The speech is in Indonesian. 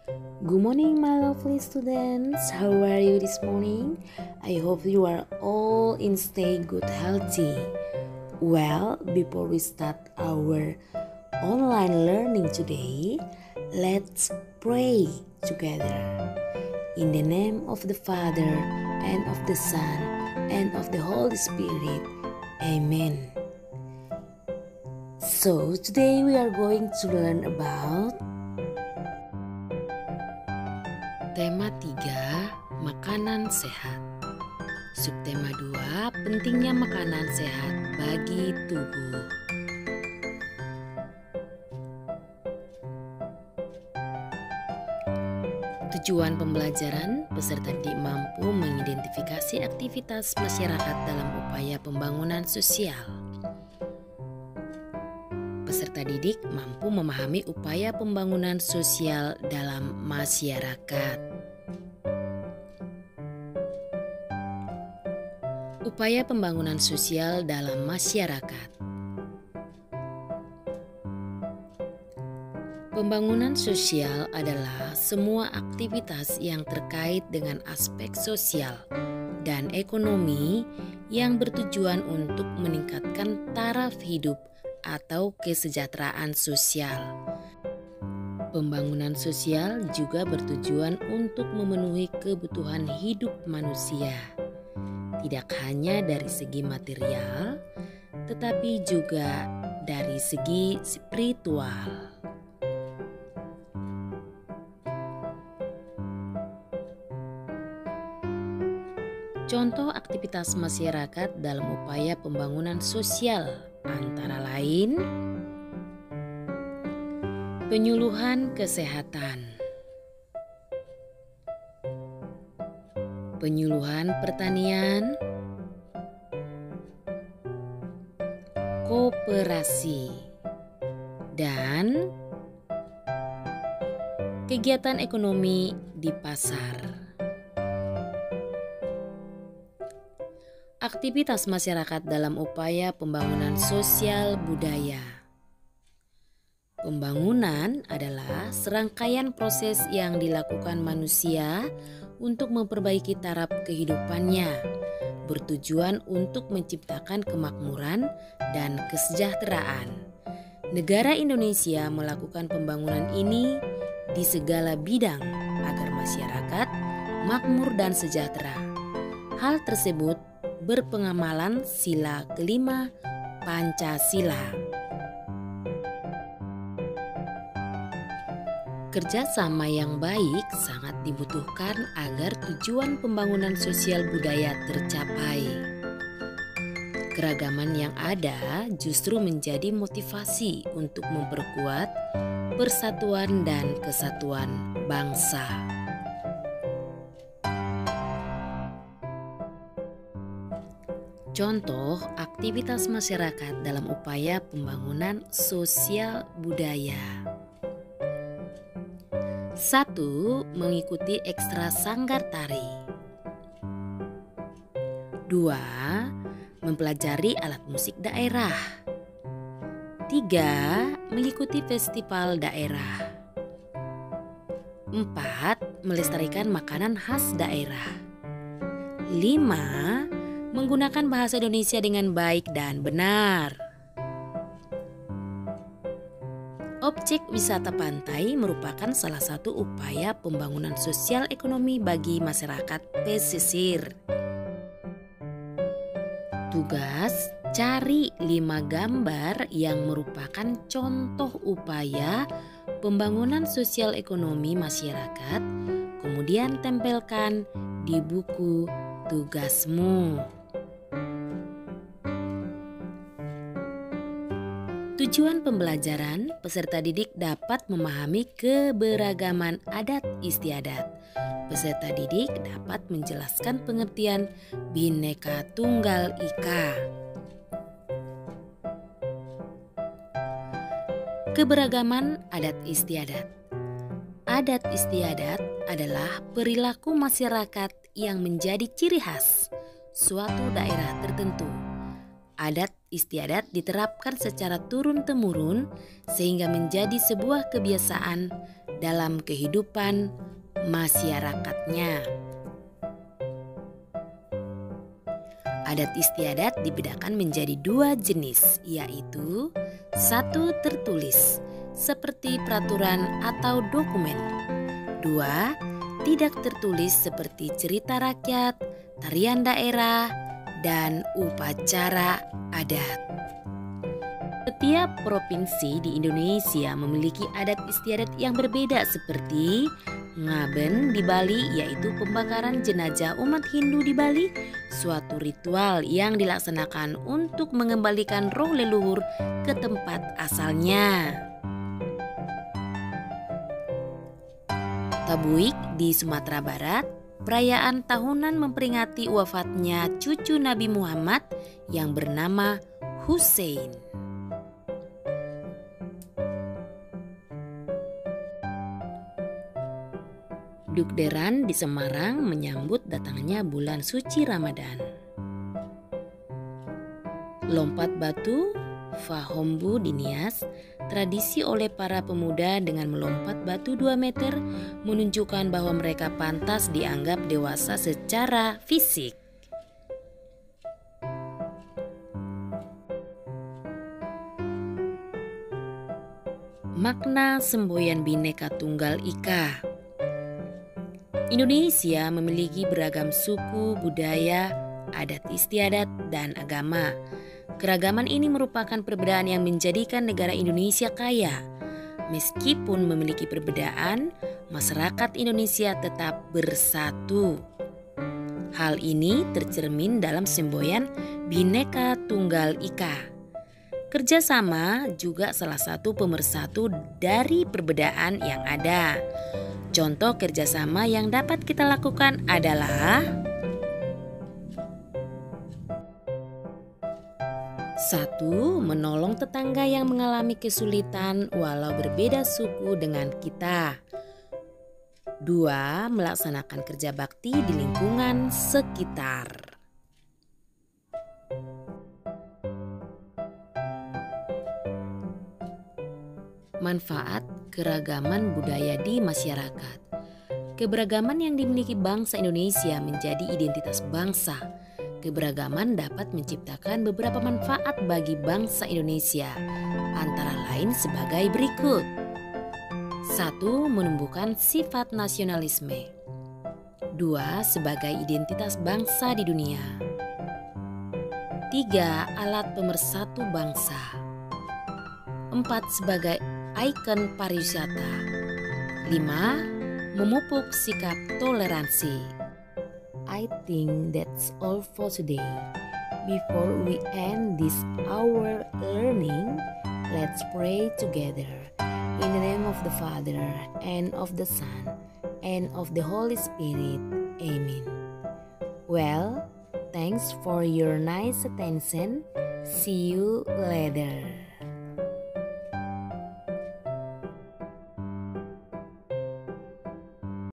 Good morning, my lovely students. How are you this morning? I hope you are all in stay good healthy. Well, before we start our online learning today, let's pray together. In the name of the Father, and of the Son, and of the Holy Spirit. Amen. So, today we are going to learn about tema 3, makanan sehat. Subtema 2, pentingnya makanan sehat bagi tubuh. Tujuan pembelajaran, peserta didik mampu mengidentifikasi aktivitas masyarakat dalam upaya pembangunan sosial. Peserta didik mampu memahami upaya pembangunan sosial dalam masyarakat. Upaya pembangunan sosial dalam masyarakat. Pembangunan sosial adalah semua aktivitas yang terkait dengan aspek sosial dan ekonomi yang bertujuan untuk meningkatkan taraf hidup atau kesejahteraan sosial. Pembangunan sosial juga bertujuan untuk memenuhi kebutuhan hidup manusia, tidak hanya dari segi material, tetapi juga dari segi spiritual. Contoh aktivitas masyarakat dalam upaya pembangunan sosial antara lain penyuluhan kesehatan, penyuluhan pertanian, koperasi, dan kegiatan ekonomi di pasar. Aktivitas masyarakat dalam upaya pembangunan sosial budaya. Pembangunan adalah serangkaian proses yang dilakukan manusia untuk memperbaiki taraf kehidupannya, bertujuan untuk menciptakan kemakmuran dan kesejahteraan. Negara Indonesia melakukan pembangunan ini di segala bidang agar masyarakat makmur dan sejahtera. Hal tersebut berpengamalan sila kelima Pancasila. Kerjasama yang baik sangat dibutuhkan agar tujuan pembangunan sosial budaya tercapai. Keragaman yang ada justru menjadi motivasi untuk memperkuat persatuan dan kesatuan bangsa. Contoh aktivitas masyarakat dalam upaya pembangunan sosial budaya. 1. Mengikuti ekstra sanggar tari. 2. Mempelajari alat musik daerah. 3. Mengikuti festival daerah. 4. Melestarikan makanan khas daerah. 5. Menggunakan bahasa Indonesia dengan baik dan benar. Objek wisata pantai merupakan salah satu upaya pembangunan sosial ekonomi bagi masyarakat pesisir. Tugas, cari 5 gambar yang merupakan contoh upaya pembangunan sosial ekonomi masyarakat, kemudian tempelkan di buku tugasmu. Tujuan pembelajaran, peserta didik dapat memahami keberagaman adat istiadat. Peserta didik dapat menjelaskan pengertian Bhinneka Tunggal Ika. Keberagaman adat istiadat. Adat istiadat adalah perilaku masyarakat yang menjadi ciri khas suatu daerah tertentu. Adat istiadat diterapkan secara turun-temurun sehingga menjadi sebuah kebiasaan dalam kehidupan masyarakatnya. Adat istiadat dibedakan menjadi 2 jenis, yaitu 1 tertulis, seperti peraturan atau dokumen. 2 tidak tertulis seperti cerita rakyat, tarian daerah, dan upacara adat. Setiap provinsi di Indonesia memiliki adat istiadat yang berbeda seperti Ngaben di Bali, yaitu pembakaran jenazah umat Hindu di Bali, suatu ritual yang dilaksanakan untuk mengembalikan roh leluhur ke tempat asalnya. Tabuik di Sumatera Barat, perayaan tahunan memperingati wafatnya cucu Nabi Muhammad yang bernama Hussein. Dukderan di Semarang menyambut datangnya bulan suci Ramadan. Lompat batu, Fahombu di Nias, tradisi oleh para pemuda dengan melompat batu 2 meter menunjukkan bahwa mereka pantas dianggap dewasa secara fisik. Makna semboyan Bhinneka Tunggal Ika. Indonesia memiliki beragam suku, budaya, adat istiadat, dan agama. Keragaman ini merupakan perbedaan yang menjadikan negara Indonesia kaya. Meskipun memiliki perbedaan, masyarakat Indonesia tetap bersatu. Hal ini tercermin dalam semboyan Bhinneka Tunggal Ika. Kerjasama juga salah satu pemersatu dari perbedaan yang ada. Contoh kerjasama yang dapat kita lakukan adalah 1. Menolong tetangga yang mengalami kesulitan walau berbeda suku dengan kita. 2. Melaksanakan kerja bakti di lingkungan sekitar. Manfaat keragaman budaya di masyarakat. Keberagaman yang dimiliki bangsa Indonesia menjadi identitas bangsa. Keberagaman dapat menciptakan beberapa manfaat bagi bangsa Indonesia, antara lain sebagai berikut. 1. Menumbuhkan sifat nasionalisme. 2. Sebagai identitas bangsa di dunia. 3. Alat pemersatu bangsa. 4. Sebagai ikon pariwisata. 5. Memupuk sikap toleransi. I think that's all for today. Before we end this hour learning, let's pray together. In the name of the Father, and of the Son, and of the Holy Spirit. Amen. Well, thanks for your nice attention. See you later.